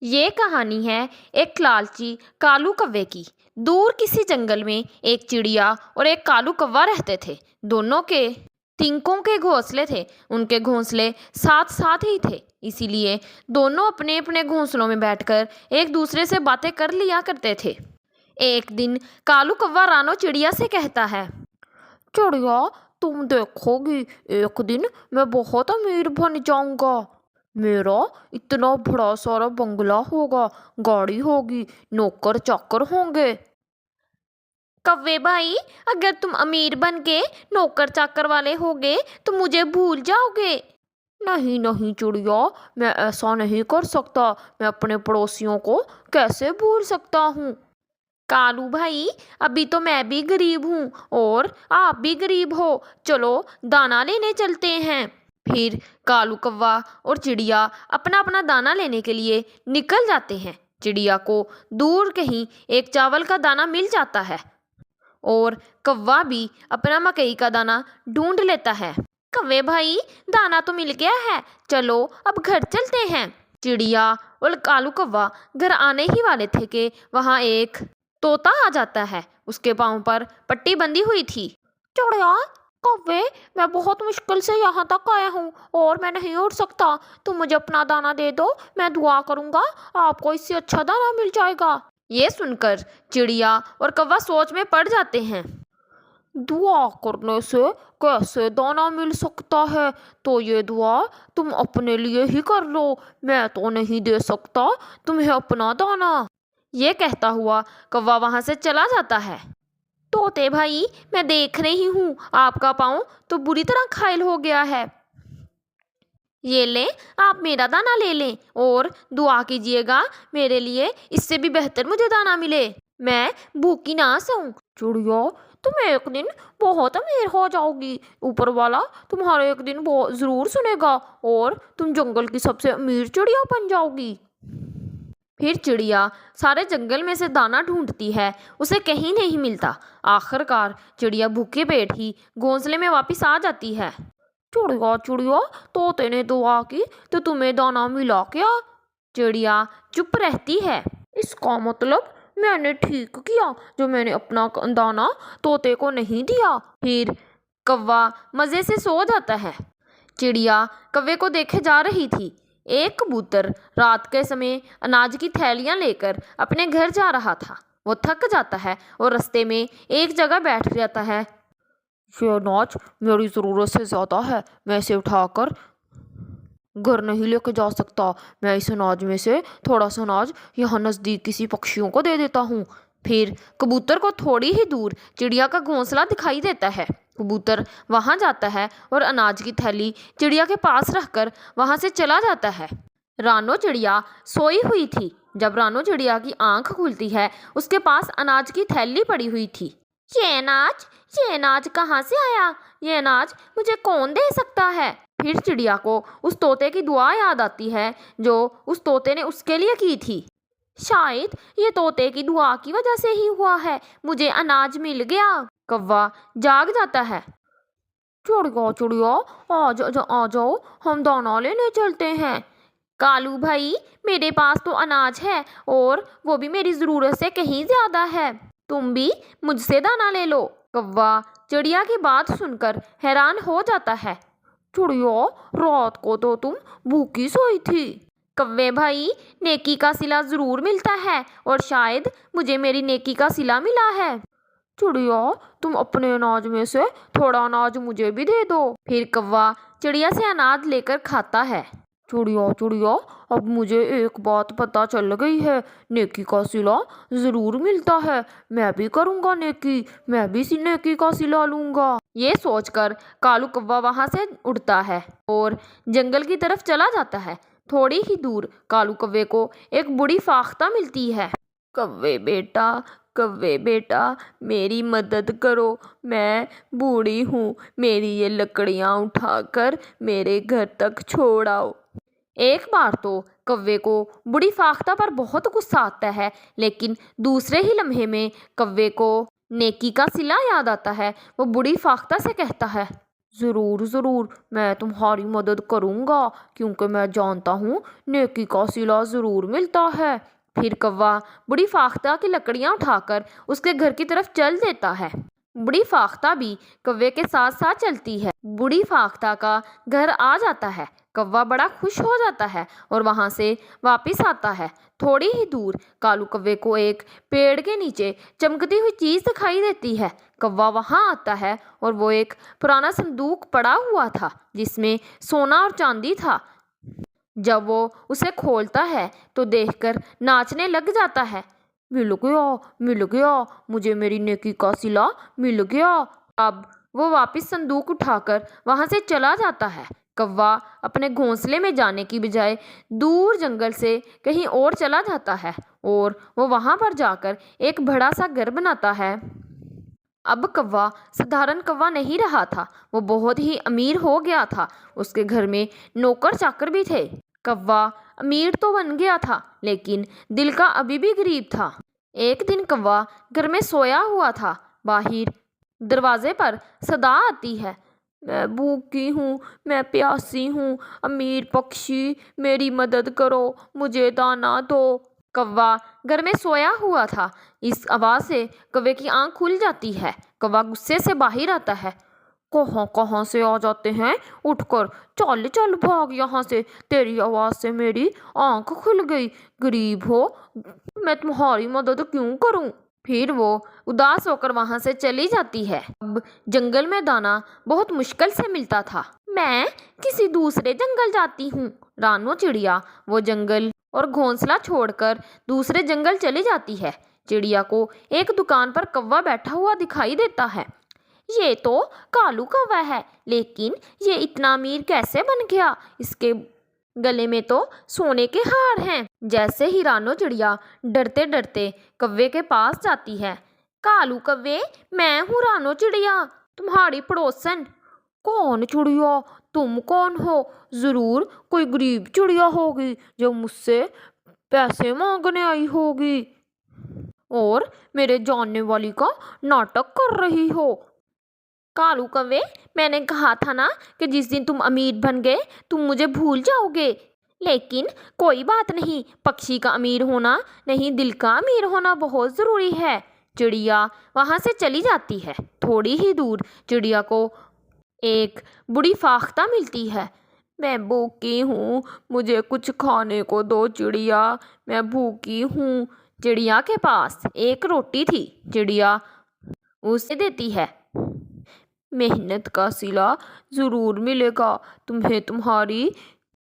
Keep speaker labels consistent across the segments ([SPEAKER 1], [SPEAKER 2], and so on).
[SPEAKER 1] یہ کہانی ہے ایک لالچی کالو کوے کی۔ دور کسی جنگل میں ایک چڑیا اور ایک کالو کوا رہتے تھے۔ دونوں کے تنکوں کے گھونسلے تھے۔ ان کے گھونسلے ساتھ ساتھ ہی تھے، اسی لیے دونوں اپنے اپنے گھونسلوں میں بیٹھ کر ایک دوسرے سے باتیں کر لیا کرتے تھے۔ ایک دن کالو کوا رانو چڑیا سے کہتا ہے، چڑیا تم دیکھو گی ایک دن میں بہت امیر بن جاؤں گا۔ میرا اتنا بڑا سارا بنگلہ ہوگا، گاڑی ہوگی، نوکر چاکر ہوں گے۔ کوے بھائی، اگر تم امیر بن کے نوکر چاکر والے ہوگے تو مجھے بھول جاؤ گے۔ نہیں نہیں چڑیا، میں ایسا نہیں کر سکتا، میں اپنے پڑوسیوں کو کیسے بھول سکتا ہوں۔ کالو بھائی، ابھی تو میں بھی غریب ہوں اور آپ بھی غریب ہو، چلو دانا لینے چلتے ہیں۔ پھر کالو کوا اور چڑیا اپنا اپنا دانا لینے کے لیے نکل جاتے ہیں۔ چڑیا کو دور کہیں ایک چاول کا دانا مل جاتا ہے اور کوا بھی اپنا مکئی کا دانا ڈھونڈ لیتا ہے۔ کوے بھائی، دانا تو مل گیا ہے، چلو اب گھر چلتے ہیں۔ چڑیا اور کالو کوا گھر آنے ہی والے تھے کہ وہاں ایک طوطا آ جاتا ہے۔ اس کے پاؤں پر پٹی بندھی ہوئی تھی۔ چڑیا، کوے، میں بہت مشکل سے یہاں تک آیا ہوں اور میں نہیں اڑ سکتا، تم مجھے اپنا دانا دے دو، میں دعا کروں گا آپ کو اس سے اچھا دانا مل جائے گا۔ یہ سن کر چڑیا اور کوا سوچ میں پڑ جاتے ہیں۔ دعا کرنے سے کیسے دانا مل سکتا ہے؟ تو یہ دعا تم اپنے لیے ہی کر لو، میں تو نہیں دے سکتا تمہیں اپنا دانا۔ یہ کہتا ہوا کوا وہاں سے چلا جاتا ہے۔ طوطے بھائی، میں دیکھ رہی ہوں آپ کا پاؤں تو بری طرح گھائل ہو گیا ہے، یہ لیں آپ میرا دانا لے لیں اور دعا کیجیے گا میرے لیے اس سے بھی بہتر مجھے دانا ملے، میں بھوکی نہ سوؤں۔ چڑیا، تم ایک دن بہت امیر ہو جاؤ گی، اوپر والا تمہارا ایک دن ضرور سنے گا اور تم جنگل کی سب سے امیر چڑیا بن جاؤ گی۔ پھر چڑیا سارے جنگل میں سے دانا ڈھونڈتی ہے، اسے کہیں نہیں ملتا۔ آخر کار چڑیا بھوکے پیٹ ہی گھونسلے میں واپس آ جاتی ہے۔ چڑیا چڑیا، طوطے نے دعا کی تو تمہیں دانا ملا کیا؟ چڑیا چپ رہتی ہے۔ اس کا مطلب میں نے ٹھیک کیا جو میں نے اپنا دانا طوطے کو نہیں دیا۔ پھر کوا مزے سے سو جاتا ہے۔ چڑیا کوے کو دیکھے جا رہی تھی۔ ایک کبوتر رات کے سمے اناج کی تھیلیاں لے کر اپنے گھر جا رہا تھا۔ وہ تھک جاتا ہے اور رستے میں ایک جگہ بیٹھ جاتا ہے۔ یہ اناج میری ضرورت سے زیادہ ہے، میں اسے اٹھا کر گھر نہیں لے کے جا سکتا، میں اس اناج میں سے تھوڑا سا اناج یہاں نزدیک کسی پکشیوں کو دے دیتا ہوں۔ پھر کبوتر کو تھوڑی ہی دور چڑیا کا گھونسلہ دکھائی دیتا ہے۔ کبوتر وہاں جاتا ہے اور اناج کی تھیلی چڑیا کے پاس رکھ کر وہاں سے چلا جاتا ہے۔ رانو چڑیا سوئی ہوئی تھی۔ جب رانو چڑیا کی آنکھ کھلتی ہے، اس کے پاس اناج کی تھیلی پڑی ہوئی تھی۔ یہ اناج کہاں سے آیا؟ یہ اناج مجھے کون دے سکتا ہے؟ پھر چڑیا کو اس طوطے کی دعا یاد آتی ہے جو اس طوطے نے اس کے لیے کی تھی۔ شاید یہ طوطے کی دعا کی وجہ سے ہی ہوا ہے، مجھے اناج مل گیا۔ کوا جاگ جاتا ہے۔ چڑیا چڑیا، آ جاؤ، ہم دانا لینے چلتے ہیں۔ کالو بھائی، میرے پاس تو اناج ہے اور وہ بھی میری ضرورت سے کہیں زیادہ ہے، تم بھی مجھ سے دانا لے لو۔ کوا چڑیا کی بات سن کر حیران ہو جاتا ہے۔ چڑیا، رات کو تو تم بھوکی سوئی تھی۔ کوے بھائی، نیکی کا صلہ ضرور ملتا ہے اور شاید مجھے میری نیکی کا صلہ ملا ہے۔ چڑیا، تم اپنے اناج میں سے تھوڑا اناج مجھے بھی دے دو۔ پھر کوا چڑیا سے اناج لے کر کھاتا ہے۔ چڑیا چڑیا، اب مجھے ایک بات پتہ چل گئی ہے، نیکی کا صلہ ضرور ملتا ہے، میں بھی کروں گا نیکی، میں بھی نیکی کا صلہ لوں گا۔ یہ سوچ کر کالو کوا وہاں سے اڑتا ہے اور جنگل کی طرف چلا جاتا ہے۔ تھوڑی ہی دور کالو کوے کو ایک بڑی فاختہ ملتی ہے۔ کوے بیٹا، میری مدد کرو، میں بوڑھی ہوں، میری یہ لکڑیاں اٹھا کر میرے گھر تک چھوڑ آؤ۔ ایک بار تو کوے کو بڑی فاختہ پر بہت غصہ آتا ہے، لیکن دوسرے ہی لمحے میں کوے کو نیکی کا صلہ یاد آتا ہے۔ وہ بڑی فاختہ سے کہتا ہے، ज़रूर ज़रूर, मैं तुम्हारी मदद करूँगा, क्योंकि मैं जानता हूँ नेकी का सिला ज़रूर मिलता है। फिर कौवा बूढ़ी फाख्ता की लकड़ियाँ उठाकर उसके घर की तरफ चल देता है। बूढ़ी फाख्ता भी कौवे के साथ साथ चलती है। बूढ़ी फाख्ता का घर आ जाता है। कौवा बड़ा खुश हो जाता है और वहां से वापस आता है। थोड़ी ही दूर कालू कौवे को एक पेड़ के नीचे चमकती हुई चीज दिखाई देती है। कौवा वहां आता है और वो एक पुराना संदूक पड़ा हुआ था जिसमें सोना और चांदी था। जब वो उसे खोलता है तो देखकर नाचने लग जाता है। मिल गया, मुझे मेरी नेकी का सिला मिल गया। अब वो वापस संदूक उठाकर वहां से चला जाता है। कौवा अपने घोंसले में जाने की बजाय दूर जंगल से कहीं और चला जाता है और वो वहां पर जाकर एक बड़ा सा घर बनाता है। अब कौवा साधारण कौवा नहीं रहा था, वो बहुत ही अमीर हो गया था। उसके घर में नौकर चाकर भी थे। कौवा अमीर तो बन गया था, लेकिन दिल का अभी भी गरीब था। एक दिन कौवा घर में सोया हुआ था। बाहर दरवाजे पर सदा आती है, मैं भूखी हूँ, मैं प्यासी हूँ, अमीर पक्षी मेरी मदद करो, मुझे दाना दो। कौवा घर में सोया हुआ था। इस आवाज़ से कौवे की आंख खुल जाती है। कौवा गुस्से से बाहर आता है, कहाँ कहाँ से आ जाते हैं, उठकर चल चल भाग यहाँ से, तेरी आवाज़ से मेरी आंख खुल गई। गरीब हो, मैं तुम्हारी मदद क्यों करूं। फिर वो उदास होकर वहां से चली जाती है। अब जंगल में दाना बहुत मुश्किल से मिलता था। मैं किसी दूसरे जंगल जाती हूँ। रानो चिड़िया वो जंगल और घोंसला छोड़कर दूसरे जंगल चली जाती है। चिड़िया को एक दुकान पर कौवा बैठा हुआ दिखाई देता है। ये तो कालू कौवा है, लेकिन ये इतना अमीर कैसे बन गया? इसके गले में तो सोने के हार हैं। जैसे ही रानो चिड़िया डरते डरते कौवे के पास जाती है, कालू कौवे, मैं हूँ रानो चिड़िया, तुम्हारी पड़ोसन। कौन चिड़िया? तुम कौन हो? जरूर कोई गरीब चिड़िया होगी जो मुझसे पैसे मांगने आई होगी और मेरे जानने वाली का नाटक कर रही हो। कालू कौवे, मैंने कहा था ना कि जिस दिन तुम अमीर बन गए तुम मुझे भूल जाओगे। लेकिन कोई बात नहीं, पक्षी का अमीर होना नहीं, दिल का अमीर होना बहुत ज़रूरी है। चिड़िया वहाँ से चली जाती है। थोड़ी ही दूर चिड़िया को एक बूढ़ी फाख्ता मिलती है। मैं भूखी हूँ, मुझे कुछ खाने को दो चिड़िया, मैं भूखी हूँ। चिड़िया के पास एक रोटी थी। चिड़िया उसे देती है। मेहनत का सिला ज़रूर मिलेगा तुम्हें, तुम्हारी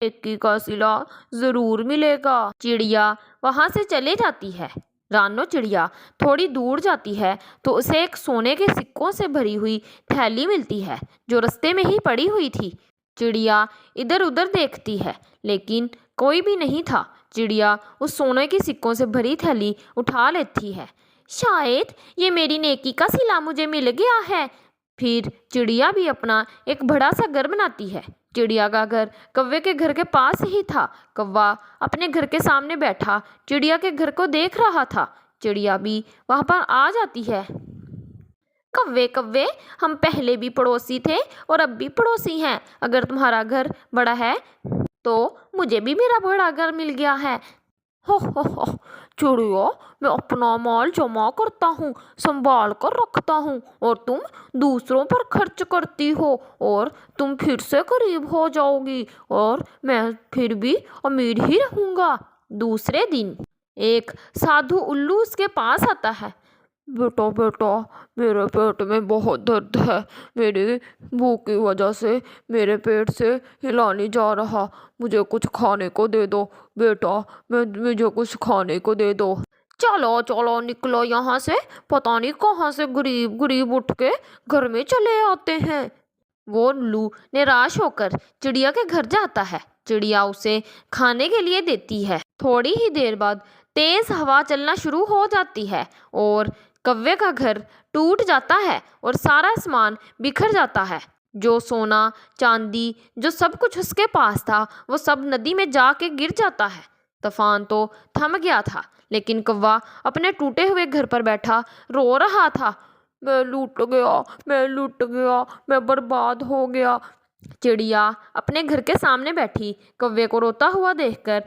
[SPEAKER 1] नेकी का सिला ज़रूर मिलेगा। चिड़िया वहाँ से चले जाती है। रानो चिड़िया थोड़ी दूर जाती है तो उसे एक सोने के सिक्कों से भरी हुई थैली मिलती है जो रास्ते में ही पड़ी हुई थी। चिड़िया इधर उधर देखती है, लेकिन कोई भी नहीं था। चिड़िया उस सोने के सिक्कों से भरी थैली उठा लेती है। शायद ये मेरी नेकी का सिला मुझे मिल गया है। फिर चिड़िया भी अपना एक बड़ा सा घर बनाती है। चिड़िया का घर कौवे के घर के पास ही था। कौवा अपने घर के सामने बैठा चिड़िया के घर को देख रहा था। चिड़िया भी वहां पर आ जाती है। कौवे कौवे, हम पहले भी पड़ोसी थे और अब भी पड़ोसी हैं। अगर तुम्हारा घर बड़ा है तो मुझे भी मेरा बड़ा घर मिल गया है। हो, चिड़िया, मैं अपना माल जमा करता हूँ, संभाल कर रखता हूँ, और तुम दूसरों पर खर्च करती हो और तुम फिर से गरीब हो जाओगी और मैं फिर भी अमीर ही रहूँगा। दूसरे दिन एक साधु उल्लू उसके पास आता है। बेटा बेटा, मेरे पेट में बहुत दर्द है, मेरी भूख की वजह से मेरे पेट से हिला नहीं जा रहा, मुझे कुछ खाने को दे दो बेटा, मुझे कुछ खाने को दे दो। चलो चलो निकलो यहाँ से, पता नहीं कहाँ से गरीब गरीब उठ के घर में चले आते हैं। वो उल्लू निराश होकर चिड़िया के घर जाता है। चिड़िया उसे खाने के लिए देती है। थोड़ी ही देर बाद तेज हवा चलना शुरू हो जाती है और कौवे का घर टूट जाता है और सारा सामान बिखर जाता है। जो सोना चांदी जो सब कुछ उसके पास था वो सब नदी में जाके गिर जाता है। तूफान तो थम गया था, लेकिन कौवा अपने टूटे हुए घर पर बैठा रो रहा था। मैं लूट गया, मैं लूट गया, मैं बर्बाद हो गया। चिड़िया अपने घर के सामने बैठी कौवे को रोता हुआ देखकर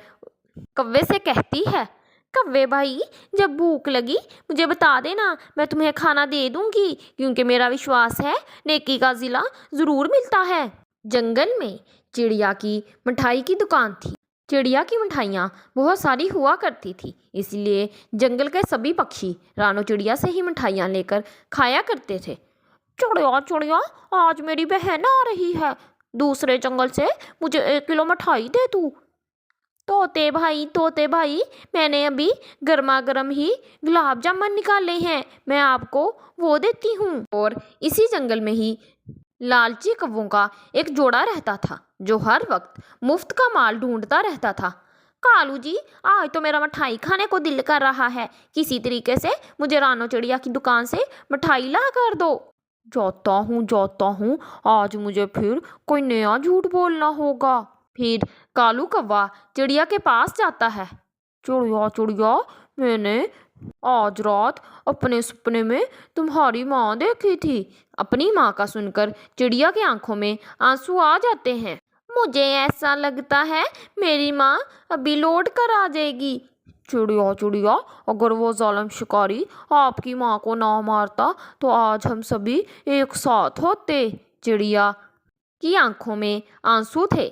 [SPEAKER 1] कौवे से कहती है, कौवे भाई, जब भूख लगी मुझे बता देना, मैं तुम्हें खाना दे दूंगी, क्योंकि मेरा विश्वास है नेकी का ज़िला ज़रूर मिलता है। जंगल में चिड़िया की मिठाई की दुकान थी। चिड़िया की मिठाइयाँ बहुत सारी हुआ करती थी, इसलिए जंगल के सभी पक्षी रानो चिड़िया से ही मिठाइयाँ लेकर खाया करते थे। चिड़िया चिड़िया, आज मेरी बहन आ रही है, दूसरे जंगल से मुझे 1 किलो मिठाई दे तू। तोते भाई, मैंने अभी गर्मा गर्म ही गुलाब जामुन निकाले हैं, मैं आपको वो देती हूँ। और इसी जंगल में ही लालची कौवों का एक जोड़ा रहता था, जो हर वक्त मुफ्त का माल ढूंढता रहता था। कालू जी, आज तो मेरा मिठाई खाने को दिल कर रहा है, किसी तरीके से मुझे रानो चिड़िया की दुकान से मिठाई ला कर दो। जाता हूँ, आज मुझे फिर कोई नया झूठ बोलना होगा। फिर कालू कौवा चिड़िया के पास जाता है। चिड़िया चिड़िया, मैंने आज रात अपने सपने में तुम्हारी माँ देखी थी। अपनी माँ का सुनकर चिड़िया की आंखों में आंसू आ जाते हैं। मुझे ऐसा लगता है मेरी माँ अभी लौट कर आ जाएगी। चिड़िया चिड़िया, अगर वो जालिम शिकारी आपकी माँ को ना मारता तो आज हम सभी एक साथ होते। चिड़िया की आंखों में आंसू थे।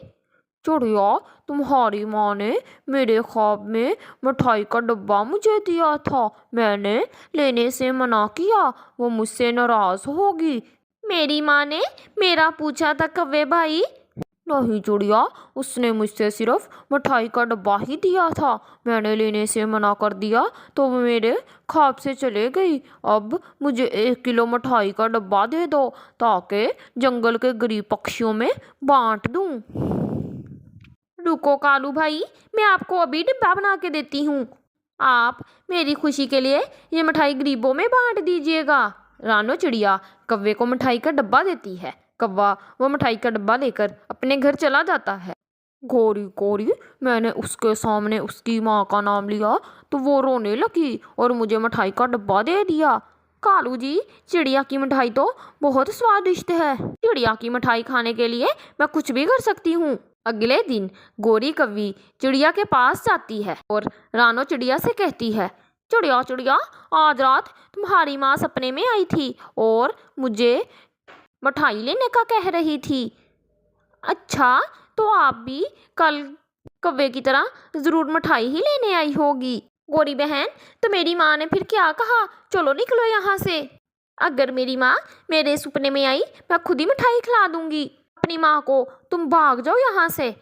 [SPEAKER 1] चिड़िया, तुम्हारी माँ ने मेरे ख्वाब में मिठाई का डब्बा मुझे दिया था, मैंने लेने से मना किया, वो मुझसे नाराज होगी। मेरी माँ ने मेरा पूछा था कौवे भाई। नहीं चिड़िया, उसने मुझसे सिर्फ मिठाई का डब्बा ही दिया था, मैंने लेने से मना कर दिया तो वो मेरे ख्वाब से चले गई। अब मुझे 1 किलो मिठाई का डब्बा दे दो, ताकि जंगल के गरीब पक्षियों में बांट दूं। रुको कालू भाई, मैं आपको अभी डिब्बा बना के देती हूँ, आप मेरी खुशी के लिए ये मिठाई गरीबों में बांट दीजिएगा। रानो चिड़िया कौवे को मिठाई का डब्बा देती है। कौवा वो मिठाई का डब्बा लेकर अपने घर चला जाता है। गोरी गोरी, मैंने उसके सामने उसकी माँ का नाम लिया तो वो रोने लगी और मुझे मिठाई का डब्बा दे दिया। कालू जी, चिड़िया की मिठाई तो बहुत स्वादिष्ट है, चिड़िया की मिठाई खाने के लिए मैं कुछ भी कर सकती हूँ। अगले दिन गोरी कौवी चिड़िया के पास जाती है और रानो चिड़िया से कहती है, चिड़िया चिड़िया, आज रात तुम्हारी माँ सपने में आई थी और मुझे मिठाई लेने का कह रही थी। अच्छा, तो आप भी कल कौवे की तरह ज़रूर मिठाई ही लेने आई होगी। गोरी बहन, तो मेरी माँ ने फिर क्या कहा, चलो निकलो यहाँ से। अगर मेरी माँ मेरे सपने में आई, मैं खुद ही मिठाई खिला दूंगी अपनी माँ को, तुम भाग जाओ यहाँ से।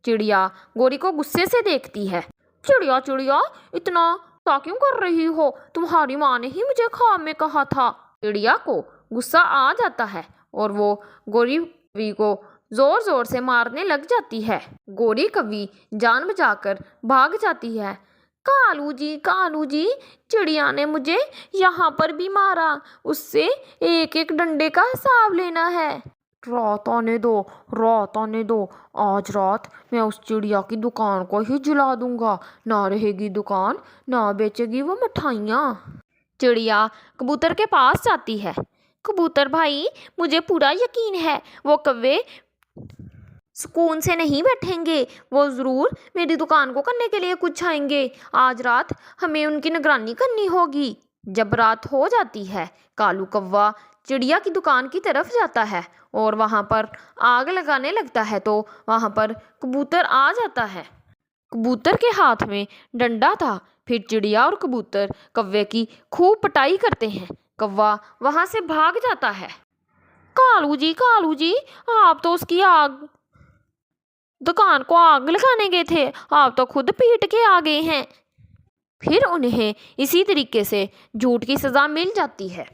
[SPEAKER 1] चिड़िया गोरी को गुस्से से देखती है। चिड़िया चिड़िया, इतना गुस्सा क्यों कर रही हो, तुम्हारी माँ ने ही मुझे ख्वाब में कहा था। चिड़िया को गुस्सा आ जाता है और वो गोरी कौवी को जोर जोर से मारने लग जाती है। गोरी कौवी जान बचाकर भाग जाती है। कालू जी, चिड़िया ने मुझे यहाँ पर भी मारा, उससे एक एक डंडे का हिसाब लेना है। रात आने दो, आज रात मैं उस चिड़िया की दुकान को ही जला दूंगा, ना रहेगी दुकान, ना बेचेगी वो मिठाइयाँ। चिड़िया कबूतर के पास जाती है। कबूतर भाई, मुझे पूरा यकीन है वो कौवे सुकून से नहीं बैठेंगे, वो ज़रूर मेरी दुकान को करने के लिए कुछ आएंगे, आज रात हमें उनकी निगरानी करनी होगी। जब रात हो जाती है, कालू कौवा चिड़िया की दुकान की तरफ जाता है और वहाँ पर आग लगाने लगता है तो वहाँ पर कबूतर आ जाता है। कबूतर के हाथ में डंडा था। फिर चिड़िया और कबूतर कौवे की खूब पिटाई करते हैं। कौवा वहाँ से भाग जाता है। कालू जी, आप तो उसकी दुकान को आग लगाने गए थे, आप तो खुद पीट के आ गए हैं। फिर उन्हें इसी तरीके से झूठ की सज़ा मिल जाती है।